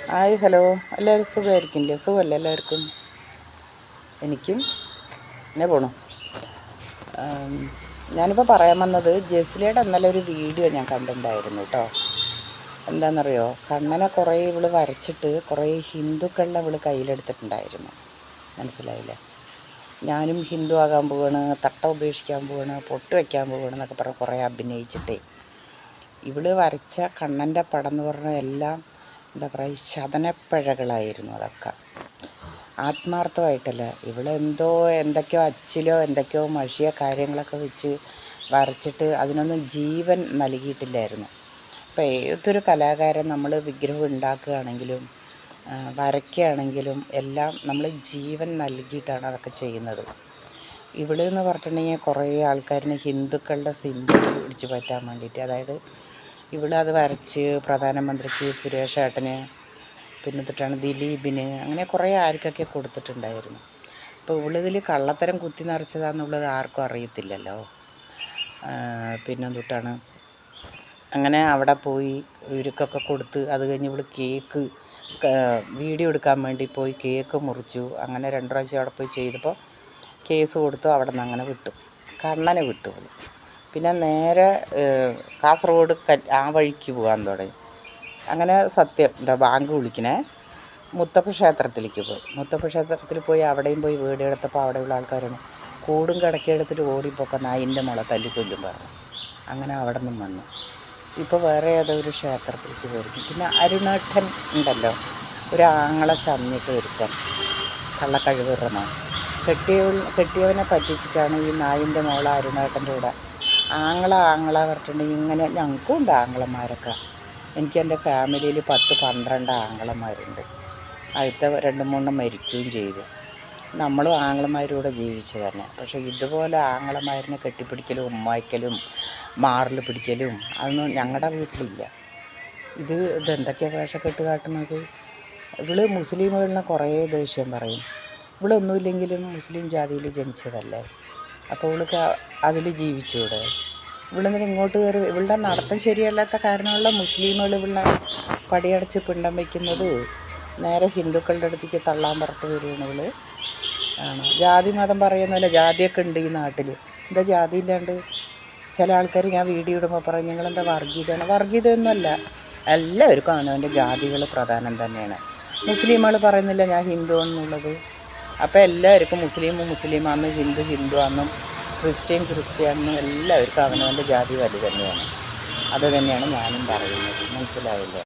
Hi hello, എല്ലാവരും സുഖമായിരിക്കില്ലേ? സുഖമല്ലേ എല്ലാവർക്കും? എനിക്കും എന്നെ പോണു. ഞാനിപ്പോൾ പറയാൻ വന്നത് ജെസിലയുടെ ഇന്നലെ ഒരു വീഡിയോ ഞാൻ കണ്ടിട്ടുണ്ടായിരുന്നു കേട്ടോ. എന്താണെന്നറിയോ, കണ്ണനെ കുറേ ഇവള് വരച്ചിട്ട് കുറേ ഹിന്ദുക്കളുടെ ഇവള് കയ്യിലെടുത്തിട്ടുണ്ടായിരുന്നു. മനസ്സിലായില്ലേ? ഞാനും ഹിന്ദു ആകാൻ പോവാണ്, തട്ട ഉപേക്ഷിക്കാൻ പോവാണ്, പൊട്ട് വയ്ക്കാൻ പോവാണ് എന്നൊക്കെ പറഞ്ഞ് കുറേ അഭിനയിച്ചിട്ടേ ഇവള് വരച്ച കണ്ണൻ്റെ പടം എന്ന് പറഞ്ഞാൽ എല്ലാം എന്താ പറയുക, ശതനപ്പിഴകളായിരുന്നു. അതൊക്കെ ആത്മാർത്ഥമായിട്ടല്ല, ഇവളെന്തോ എന്തൊക്കെയോ അച്ചിലോ എന്തൊക്കെയോ മഷിയോ കാര്യങ്ങളൊക്കെ വെച്ച് വരച്ചിട്ട് അതിനൊന്നും ജീവൻ നൽകിയിട്ടില്ലായിരുന്നു. അപ്പോൾ ഏതൊരു കലാകാരൻ നമ്മൾ വിഗ്രഹം ഉണ്ടാക്കുകയാണെങ്കിലും വരയ്ക്കുകയാണെങ്കിലും എല്ലാം നമ്മൾ ജീവൻ നൽകിയിട്ടാണ് അതൊക്കെ ചെയ്യുന്നത്. ഇവളെന്ന് പറഞ്ഞിട്ടുണ്ടെങ്കിൽ കുറേ ആൾക്കാരിന് ഹിന്ദുക്കളുടെ സിമ്പിൾ പിടിച്ച് പറ്റാൻ വേണ്ടിയിട്ട്, അതായത് ഇവളത് വരച്ച് പ്രധാനമന്ത്രിക്ക്, സുരേഷ് ഏട്ടന്, പിന്നെ തൊട്ടാണ് ദിലീപിന്, അങ്ങനെ കുറേ ആർക്കൊക്കെ കൊടുത്തിട്ടുണ്ടായിരുന്നു. അപ്പോൾ ഇവളിതിൽ കള്ളത്തരം കുത്തി നിറച്ചതാണെന്നുള്ളത് ആർക്കും അറിയത്തില്ലല്ലോ. പിന്നെ തൊട്ടാണ് അങ്ങനെ അവിടെ പോയി ഇവർക്കൊക്കെ കൊടുത്ത്, അത് കഴിഞ്ഞ് ഇവൾ കേക്ക് വീഡിയോ എടുക്കാൻ വേണ്ടി പോയി കേക്ക് മുറിച്ചു. അങ്ങനെ 2 പ്രാവശ്യം അവിടെ പോയി ചെയ്തപ്പോൾ കേസ് കൊടുത്തു. അവിടെ നിന്ന് അങ്ങനെ വിട്ടു, കണ്ണനെ വിട്ടു. പിന്നെ നേരെ കാസർഗോഡ് ആ വഴിക്ക് പോകാൻ തുടങ്ങി. അങ്ങനെ സത്യം എന്താ ബാങ്ക് വിളിക്കണേ, മുത്തപ്പ ക്ഷേത്രത്തിലേക്ക് പോയി. മുത്തപ്പ ക്ഷേത്രത്തിൽ പോയി അവിടെയും പോയി വീഡിയോ എടുത്തപ്പോൾ അവിടെയുള്ള ആൾക്കാരാണ് കൂടും കിടക്കി എടുത്തിട്ട് ഓടിപ്പോക്കെ നായിൻ്റെ മുള തല്ലിക്കൊല്ലും പറഞ്ഞു. അങ്ങനെ അവിടെ നിന്നും വന്നു. ഇപ്പോൾ വേറെ ഏതോ ഒരു ക്ഷേത്രത്തിലേക്ക് പോയിരിക്കും. പിന്നെ അരുണേട്ടൻ ഉണ്ടല്ലോ, ഒരു ആങ്ങളെ ചന്നിട്ട് ഒരുത്തൻ കള്ളക്കഴിവിറമ കെട്ടിയവനെ പറ്റിച്ചിട്ടാണ് ഈ നായിൻ്റെ മോള അരുണേട്ടൻ്റെ കൂടെ ആങ്ങള പറഞ്ഞിട്ടുണ്ടെങ്കിൽ ഇങ്ങനെ. ഞങ്ങൾക്കും ഉണ്ട് ആങ്ങളമാരൊക്കെ. എനിക്ക് എൻ്റെ ഫാമിലിയിൽ 10-12 ആങ്ങളമാരുണ്ട്. ആദ്യത്തെ 2-3 മരിക്കുകയും ചെയ്തു. നമ്മളും ആങ്ങളമാരൂടെ ജീവിച്ചു തന്നെ. പക്ഷേ ഇതുപോലെ ആങ്ങളമാരിനെ കെട്ടിപ്പിടിക്കലും ഉമ്മായ്ക്കലും മാറിൽ പിടിക്കലും അതൊന്നും ഞങ്ങളുടെ വീട്ടിലില്ല. ഇതെന്തൊക്കെയാണ് വേഷക്കെട്ട് കാട്ടുന്നത്? ഇവള് മുസ്ലിമുകളിനെ കുറേ ദേഷ്യം പറയും. ഇവളൊന്നുമില്ലെങ്കിലും മുസ്ലിം ജാതിയിൽ ജനിച്ചതല്ലേ, അപ്പോൾ ഇവൾക്ക് അതിൽ ജീവിച്ചൂടെ? ഇവിടുന്ന് ഇങ്ങോട്ട് കയറി ഇവളുടെ നടത്തം ശരിയല്ലാത്ത കാരണമുള്ള മുസ്ലിമുകൾ ഇവളെ പടിയടച്ച് പിണ്ടം വയ്ക്കുന്നത് നേരെ ഹിന്ദുക്കളുടെ അടുത്തേക്ക് തള്ളാൻ പറഞ്ഞിട്ട് വരുവാണ് ഇവള്. ആണ് ജാതി മതം പറയുന്നില്ല, ജാതിയൊക്കെ ഉണ്ട് ഈ നാട്ടിൽ. എന്താ ജാതി ഇല്ലാണ്ട്? ചില ആൾക്കാർ ഞാൻ വീഡിയോ ഇടുമ്പോൾ പറയും നിങ്ങളെന്താ വർഗീയതയാണ്. വർഗീയതയൊന്നുമല്ല, എല്ലാവർക്കും അവനവൻ്റെ ജാതികൾ പ്രധാനം തന്നെയാണ്. മുസ്ലിമുകൾ പറയുന്നില്ല ഞാൻ ഹിന്ദു എന്നുള്ളത്. അപ്പോൾ എല്ലാവർക്കും മുസ്ലിമാണെന്നും ഹിന്ദു ആണെന്നും ക്രിസ്ത്യാനെന്നും എല്ലാവർക്കും അവനവൻ്റെ ജാതി വലുത് തന്നെയാണ്. അത് തന്നെയാണ് ഞാനും പറയുന്നത്. മനസ്സിലായില്ലേ?